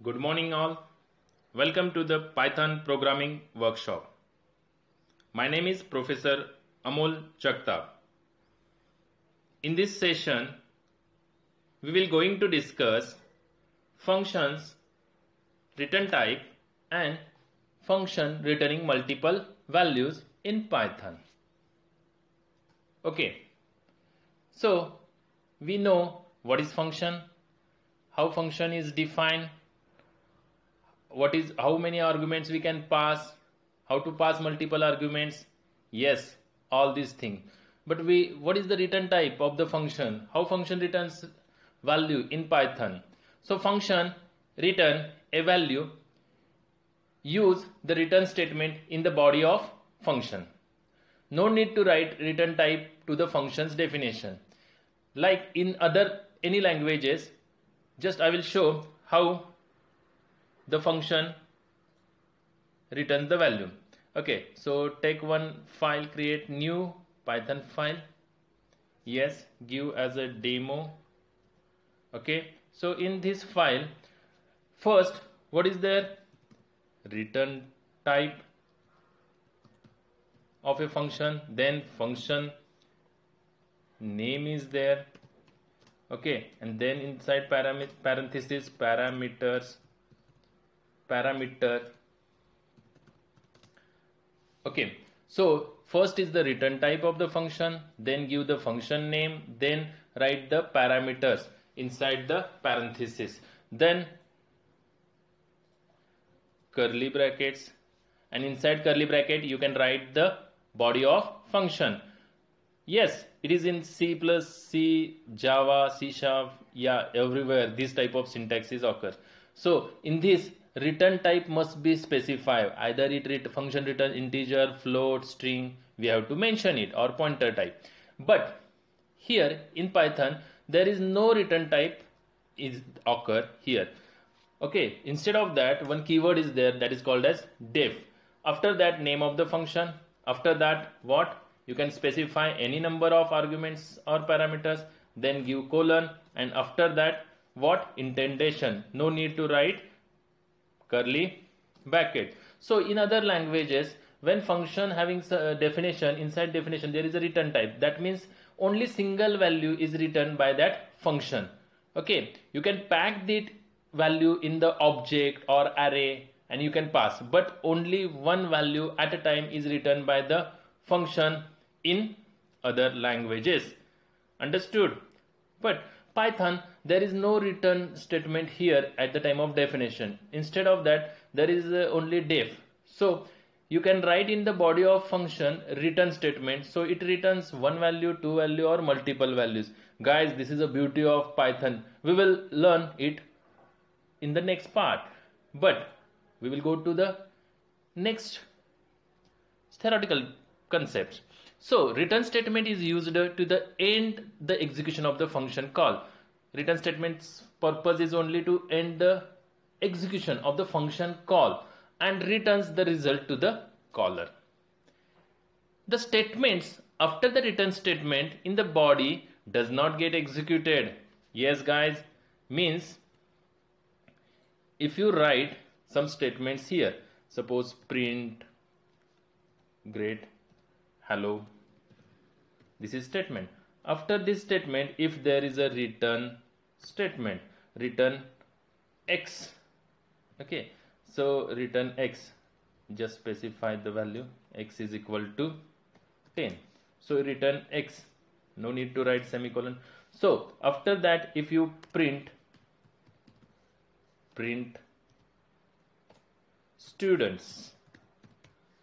Good morning all. Welcome to the Python programming workshop. My name is Professor Amol Chakta. In this session, we will going to discuss functions, return type and function returning multiple values in Python. Okay. So, we know what is function, how function is defined, how many arguments we can pass, how to pass multiple arguments. Yes, all these things. But what is the return type of the function? How function returns value in Python? So function return a value, use the return statement in the body of function. No need to write return type to the function's definition. Like in any languages, just I will show how the function returns the value. Okay, so take one file, create new Python file. Yes, give as a demo. Okay, so in this file, first what is there? Return type of a function, then function name is there. Okay, and then inside parenthesis parameter. Okay, so first is the return type of the function, then give the function name, then write the parameters inside the parenthesis, then curly brackets, and inside curly bracket you can write the body of function. Yes, it is in C++, C, Java, C#, yeah, everywhere this type of syntaxes occur. So in this, return type must be specified. Either function return integer, float, string, we have to mention it, or pointer type. But here in Python, there is no return type is occur here. Okay, instead of that, one keyword is there that is called as def. After that, name of the function. After that, what? You can specify any number of arguments or parameters, then give colon, and after that, what? Indentation. No need to write curly bracket. So in other languages, when function having definition, inside definition there is a return type. That means only single value is returned by that function. Okay, you can pack that value in the object or array and you can pass, but only one value at a time is returned by the function in other languages. Understood? But Python, there is no return statement here at the time of definition. Instead of that, there is only def. So you can write in the body of function return statement. So it returns one value, two value, or multiple values. Guys, this is the beauty of Python. We will learn it in the next part. But we will go to the next theoretical concepts. So return statement is used to end the execution of the function call. Return statement's purpose is only to end the execution of the function call and returns the result to the caller. The statements after the return statement in the body does not get executed. Yes guys, means if you write some statements here, suppose print great hello, this is statement. After this statement, if there is a return statement, return x. Okay, so return x, just specify the value, x is equal to 10. So return x, no need to write semicolon. So after that, if you print students.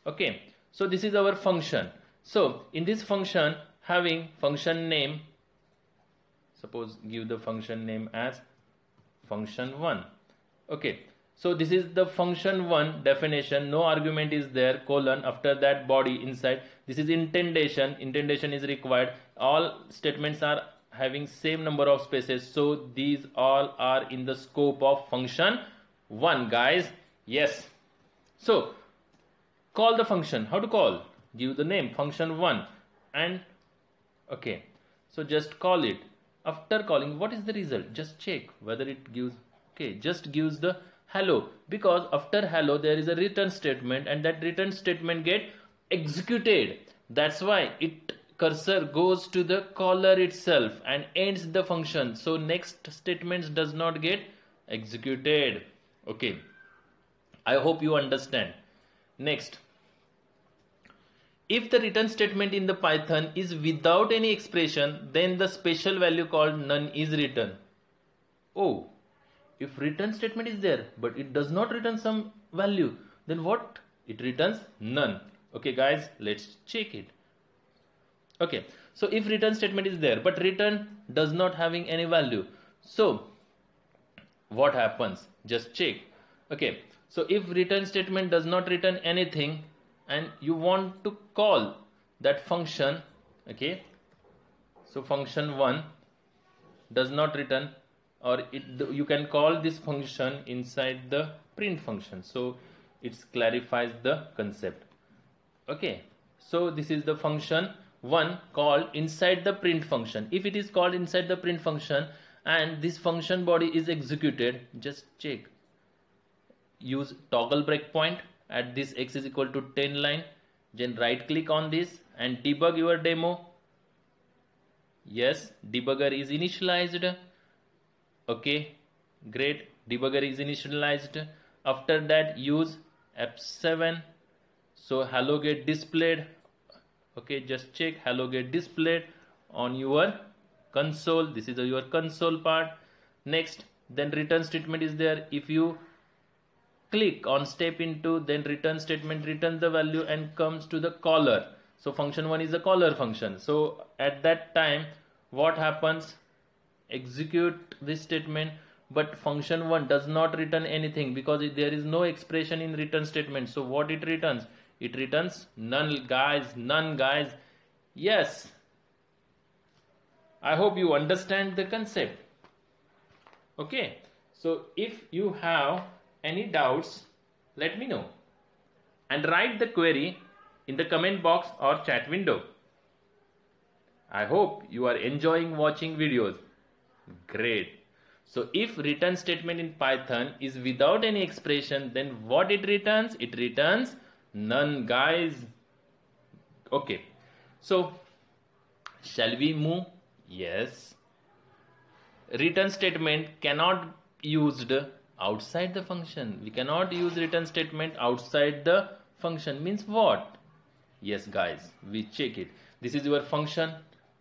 Okay, so this is our function. So in this function, having function name, suppose give the function name as function1. Okay, so this is the function1 definition, no argument is there, colon, after that body inside. This is indentation is required. All statements are having same number of spaces, so these all are in the scope of function1, guys. Yes, so call the function. How to call? Give the name function1 and okay, so just call it. After calling, what is the result? Just check whether it gives, okay, just gives the hello, because after hello there is a return statement, and that return statement get executed. That's why it cursor goes to the caller itself and ends the function. So next statements does not get executed. Okay, I hope you understand. Next, if the return statement in the Python is without any expression, then the special value called none is returned. Oh, if return statement is there but it does not return some value, then what? It returns none. Okay guys, let's check it. Okay, so if return statement is there but return does not having any value, so what happens? Just check. Okay, so if return statement does not return anything and you want to call that function, okay, so function 1 does not return, or you can call this function inside the print function, so it clarifies the concept. Okay, so this is the function 1 called inside the print function. If it is called inside the print function and this function body is executed, just check. Use toggle breakpoint at this x is equal to 10 line, then right click on this and debug your demo. Yes, debugger is initialized. Okay, great, debugger is initialized. After that use F7, so hello get displayed. Okay, just check, hello get displayed on your console. This is your console part. Next, then return statement is there. If you click on step into, then return statement returns the value and comes to the caller. So function 1 is the caller function. So at that time what happens? Execute this statement, but function 1 does not return anything because there is no expression in return statement. So what it returns? It returns none guys, none guys. Yes, I hope you understand the concept. Okay, so if you have any doubts, let me know and write the query in the comment box or chat window. I hope you are enjoying watching videos. Great. So if return statement in Python is without any expression, then what it returns? It returns none guys. Okay, so shall we move? Yes. Return statement cannot be used outside the function. We cannot use return statement outside the function. Means what? Yes guys, we check it. This is your function.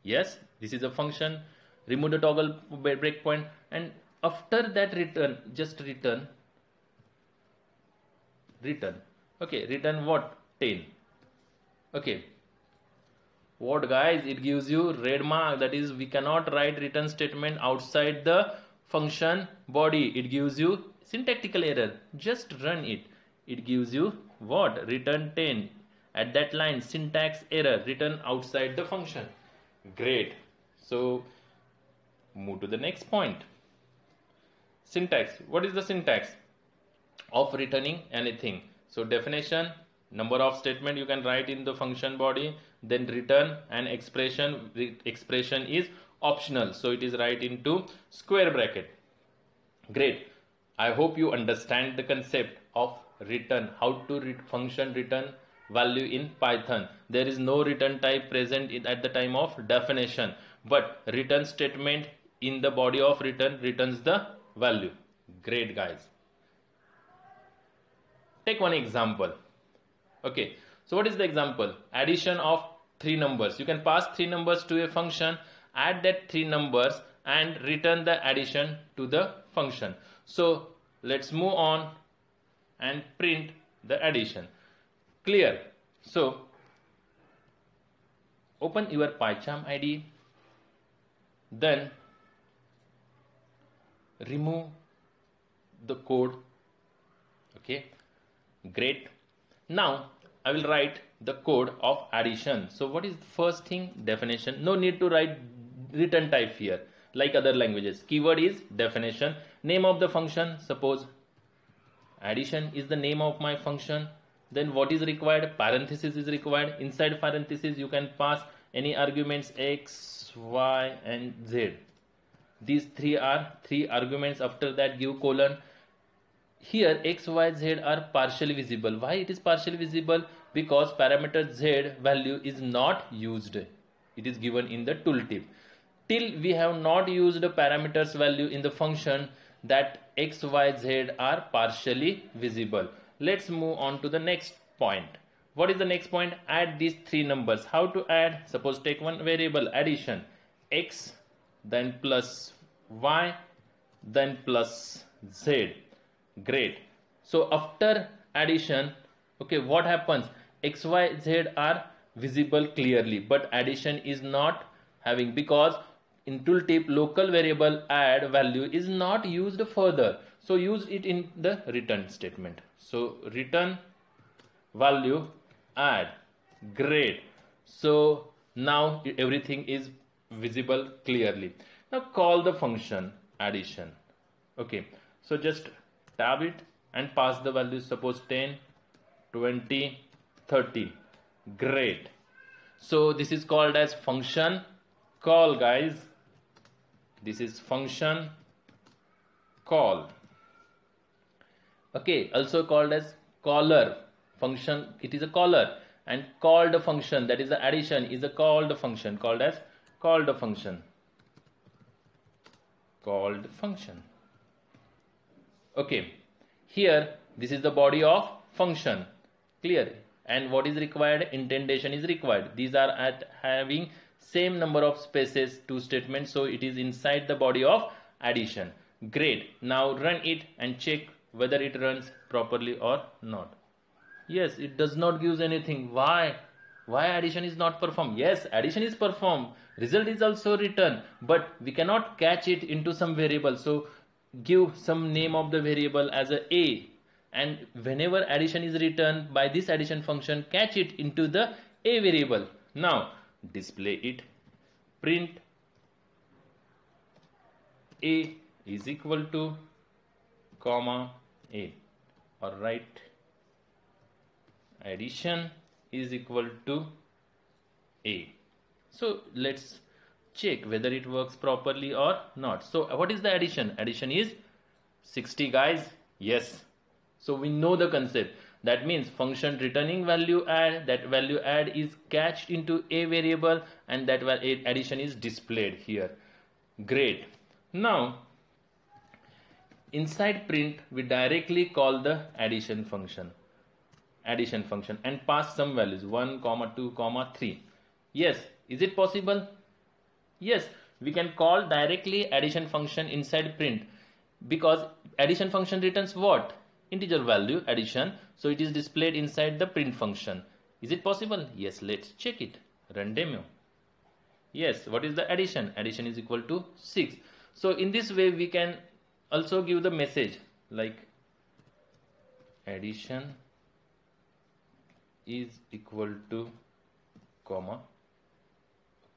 Yes, this is a function. Remove the toggle breakpoint, and after that return, just return. Okay, return what? 10. Okay, what guys? It gives you red mark. That is, we cannot write return statement outside the function body. It gives you syntactical error. Just run it. It gives you what? Return 10. At that line, syntax error, return outside the function. Great. So move to the next point. Syntax. What is the syntax of returning anything? So definition, number of statement you can write in the function body, then return and expression. Expression is optional, so it is write into square bracket. Great. I hope you understand the concept of return, how to function return value in Python. There is no return type present at the time of definition, but return statement in the body of return returns the value. Great guys. Take one example. Okay, so what is the example? Addition of 3 numbers. You can pass 3 numbers to a function, add that 3 numbers and return the addition to the function. So let's move on and print the addition. Clear? So open your PyCharm IDE, then remove the code. Okay, great. Now I will write the code of addition. So what is the first thing? Definition. No need to write return type here like other languages. Keyword is definition. Name of the function, suppose addition is the name of my function. Then what is required? Parenthesis is required. Inside parenthesis you can pass any arguments x, y and z. These three are 3 arguments. After that give colon. here x, y, z are partially visible. Why it is partially visible? Because parameter z value is not used. It is given in the tooltip. Till we have not used the parameters value in the function, that x, y, z are partially visible. Let's move on to the next point. What is the next point? Add these three numbers. How to add? Suppose take one variable, addition, x, then plus y, then plus z. Great. So after addition, okay, what happens? X, y, z are visible clearly, but addition is not having, because in tooltip local variable add value is not used further. So use it in the return statement. So return value add. Great. So now everything is visible clearly. Now call the function addition. Okay, so just tab it and pass the values, suppose 10, 20, 30. Great. So this is called as function call, guys. This is function call. Okay, also called as caller function. It is a caller, and called function, that is the addition, is a called function, called as called function. Called function. Okay, here this is the body of function. Clear? And what is required? Indentation is required. These are at having same number of spaces, two statements, so it is inside the body of addition. Great. Now run it and check whether it runs properly or not. Yes, it does not give anything. Why addition is not performed? Yes, addition is performed, result is also written, but we cannot catch it into some variable. So give some name of the variable as a, and whenever addition is written by this addition function, catch it into the a variable. Now display it. Print a is equal to comma a, or write addition is equal to a. So let's check whether it works properly or not. So what is the addition? Addition is 60, guys. Yes. So we know the concept. That means function returning value add, that value add is catched into a variable, and that addition is displayed here. Great. Now inside print we directly call the addition function and pass some values 1, 2, 3. Yes, is it possible? Yes, we can call directly addition function inside print, because addition function returns what? Integer value addition, so it is displayed inside the print function. Is it possible? Yes, let's check it. Run demo. Yes, what is the addition? Addition is equal to 6. So in this way we can also give the message like addition is equal to comma.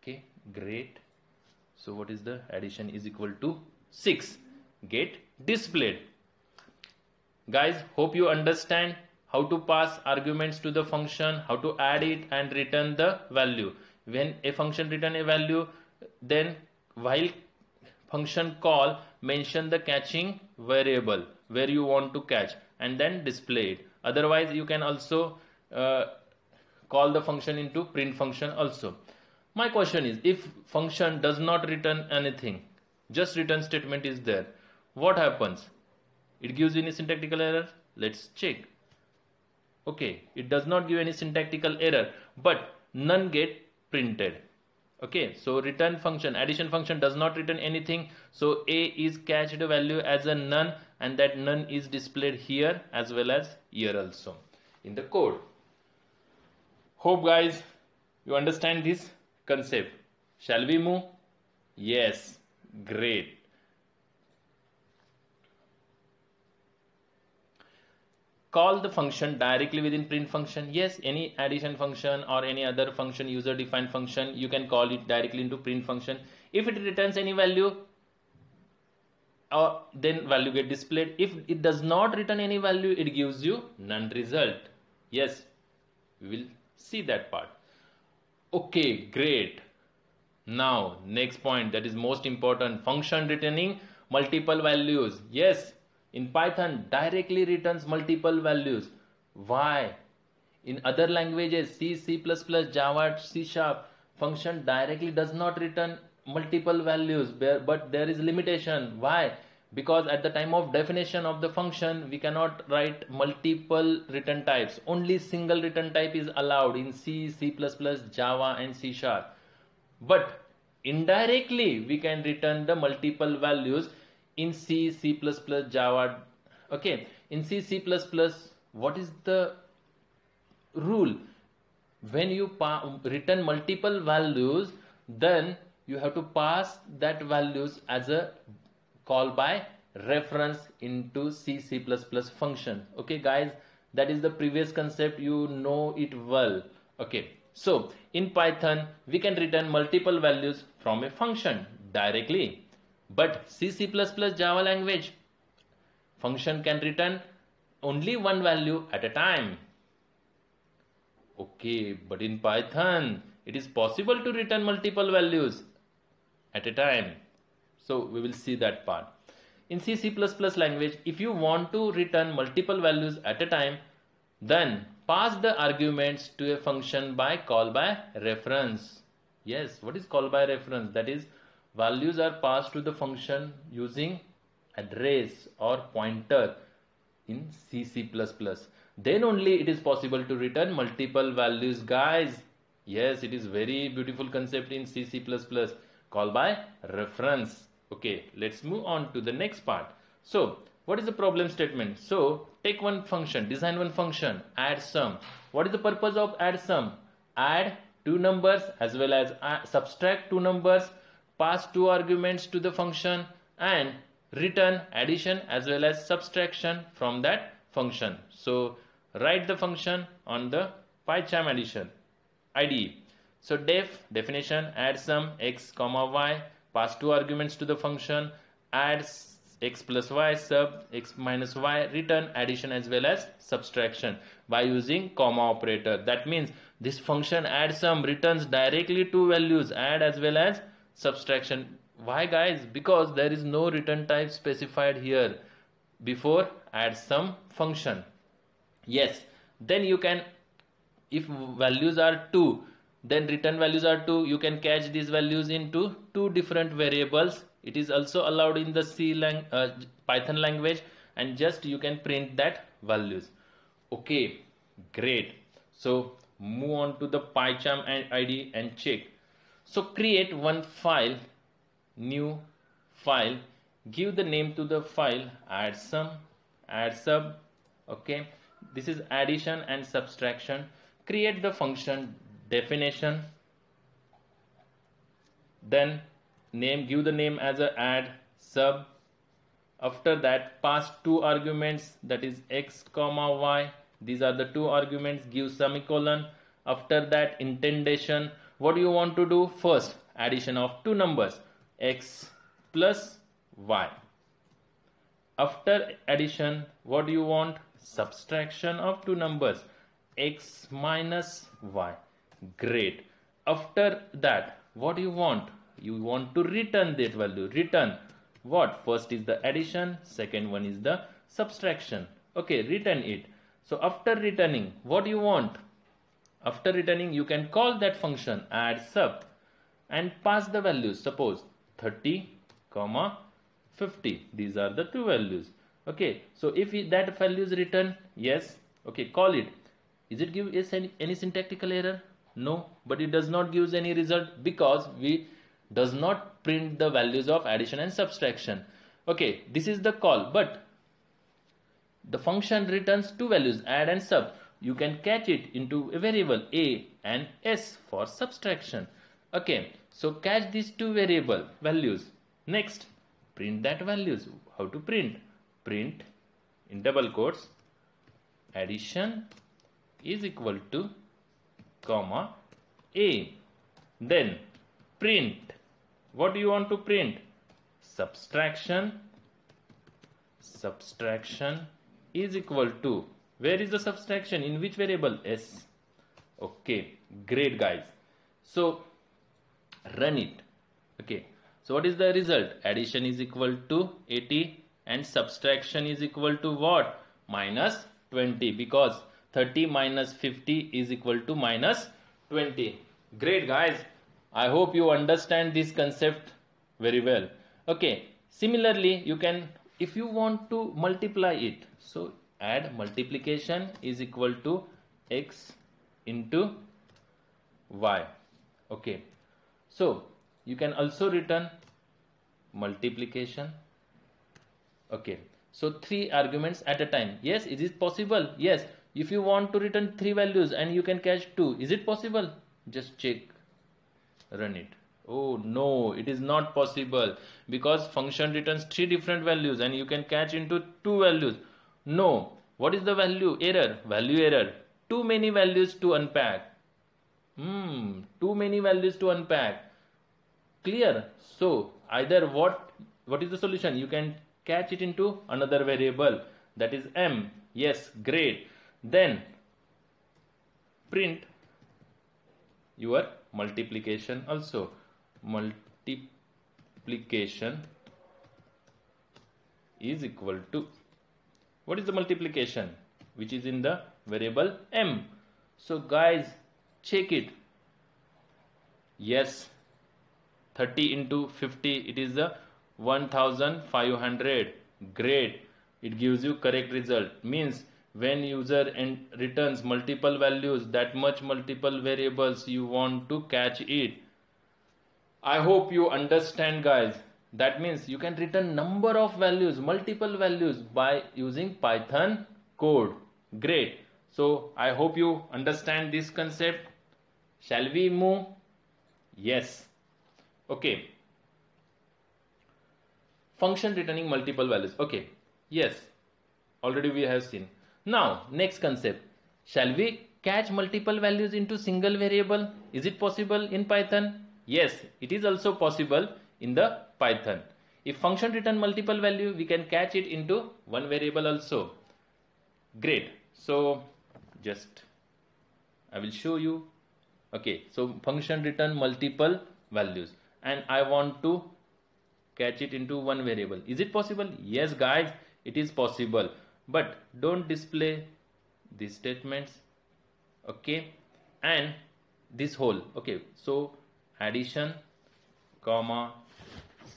Okay, great. So what is the addition is equal to 6 get displayed. Guys, hope you understand how to pass arguments to the function, how to add it and return the value. When a function return a value, then while function call, mention the catching variable where you want to catch and then display it. Otherwise you can also call the function into print function also. My question is, if function does not return anything, just return statement is there, what happens? It gives you any syntactical error? Let's check. Okay, it does not give any syntactical error, but none get printed. Okay, so return function, addition function does not return anything, so a is catched value as a none, and that none is displayed here as well as here also in the code. Hope guys you understand this concept. Shall we move? Yes, great. Call the function directly within print function. Yes, any addition function or any other function, user defined function, you can call it directly into print function. If it returns any value, then value get displayed. If it does not return any value, it gives you none result. Yes, we will see that part. Okay, great. Now next point, that is most important, function returning multiple values. Yes, In Python, directly returns multiple values. Why? In other languages, C, C++, Java, C Sharp, function directly does not return multiple values, but there is limitation. Why? Because at the time of definition of the function, we cannot write multiple return types. Only single return type is allowed in C, C++, Java and C Sharp. But indirectly, we can return the multiple values in C, C++, Java. Okay, in C, C++, what is the rule? When you return multiple values, then you have to pass that values as a call by reference into C, C++ function. Okay guys, that is the previous concept, you know it well. Okay, so in Python we can return multiple values from a function directly, but C, C++, Java language, function can return only one value at a time. Okay, but in Python it is possible to return multiple values at a time. So we will see that part. In C, C++ language, if you want to return multiple values at a time, then pass the arguments to a function by call by reference. Yes, what is call by reference? That is, values are passed to the function using address or pointer in C, C++. Then only it is possible to return multiple values, guys. Yes, it is very beautiful concept in C, C++, call by reference. Okay, let's move on to the next part. So, what is the problem statement? So, take one function, design one function, add sum. What is the purpose of add sum? Add two numbers as well as subtract two numbers, pass two arguments to the function and return addition as well as subtraction from that function. So, write the function on the PyCharm addition IDE. So, definition, add sum x comma y, pass two arguments to the function, add x plus y, sub x minus y, return addition as well as subtraction by using comma operator. That means this function add sum returns directly two values, add as well as subtraction. Why guys? Because there is no return type specified here before add sum function. Yes, then you can, if values are 2, then return values are 2, you can catch these values into two different variables. It is also allowed in the Python language, and just you can print that values. Okay, great. So move on to the PyCharm IDE and check. So create one file, new file, give the name to the file, add sum, add sub. Okay, this is addition and subtraction. Create the function definition, then give the name as a add sub. After that, pass two arguments, that is x comma y. These are the two arguments, give semicolon. After that, indentation. What do you want to do? First, addition of two numbers, x plus y. After addition, what do you want? Subtraction of two numbers, x minus y. Great. After that, what do you want? You want to return that value. Return what? First is the addition, second one is the subtraction. Okay, return it. So after returning, what do you want? After returning, you can call that function add sub and pass the values. Suppose 30, 50. These are the two values. Okay, so if that value is returned, yes. Okay, call it. Is it give us any syntactical error? No, but it does not give any result because we does not print the values of addition and subtraction. Okay, this is the call, but the function returns two values, add and sub. You can catch it into a variable a and s for subtraction. Okay, so catch these two variable values. Next, print that values. How to print? Print in double quotes addition is equal to comma a. Then print. What do you want to print? Subtraction. Subtraction is equal to, where is the subtraction? In which variable? S. Okay, great guys. So run it. Okay, so what is the result? Addition is equal to 80, and subtraction is equal to what? Minus 20, because 30 minus 50 is equal to minus 20. Great guys, I hope you understand this concept very well. Okay, similarly you can, if you want to multiply it, so add multiplication is equal to x into y. Okay, so you can also return multiplication. Okay, so 3 arguments at a time. Yes, is it possible? Yes. If you want to return 3 values and you can catch 2, is it possible? Just check, run it. Oh no, it is not possible, because function returns 3 different values and you can catch into 2 values. No. What is the value error? Value error. Too many values to unpack. Too many values to unpack. Clear? So either what is the solution? You can catch it into another variable, that is m. Yes, great. Then print your multiplication also. Multiplication is equal to, what is the multiplication? Which is in the variable m. So guys, check it. Yes, 30 into 50, it is the 1500. Great, it gives you correct result. Means when user returns multiple values, that much multiple variables you want to catch it. I hope you understand guys. That means you can return number of values, multiple values, by using Python code. Great. So I hope you understand this concept. Shall we move? Yes. Okay. Function returning multiple values. Okay. Yes. Already we have seen. Now next concept. Shall we catch multiple values into single variable? Is it possible in Python? Yes, it is also possible in the Python. If function return multiple value, we can catch it into one variable also. Great. So just I will show you. Okay, so function return multiple values and I want to catch it into one variable. Is it possible? Yes guys, it is possible, but don't display these statements. Okay, and this whole. Okay, so addition, comma,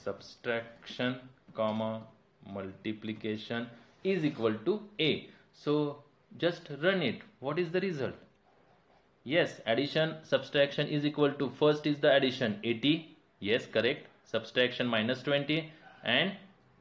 subtraction, comma, multiplication is equal to a. So just run it. What is the result? Yes, addition, subtraction is equal to, first is the addition 80. Yes, correct. Subtraction minus 20 and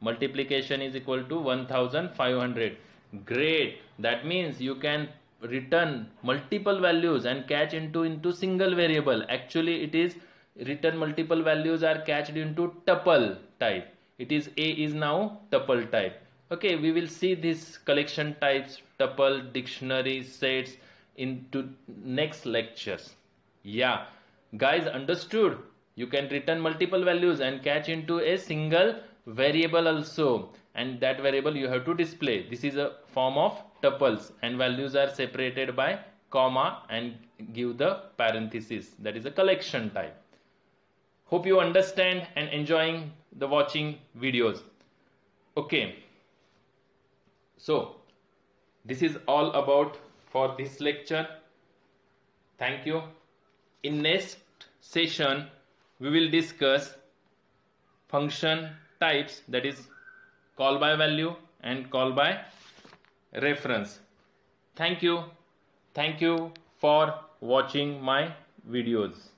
multiplication is equal to 1500. Great. That means you can return multiple values and catch into single variable. Actually it is return multiple values are catched into tuple type. It is a is now tuple type. Okay, we will see this collection types, tuple, dictionary, sets into next lectures. Yeah, guys, understood? You can return multiple values and catch into a single variable also, and that variable you have to display. This is a form of tuples and values are separated by comma and give the parenthesis. That is a collection type. Hope you understand and enjoying the watching videos. Okay, so this is all about for this lecture. Thank you. In next session we will discuss function types, that is call by value and call by reference. Thank you. Thank you for watching my videos.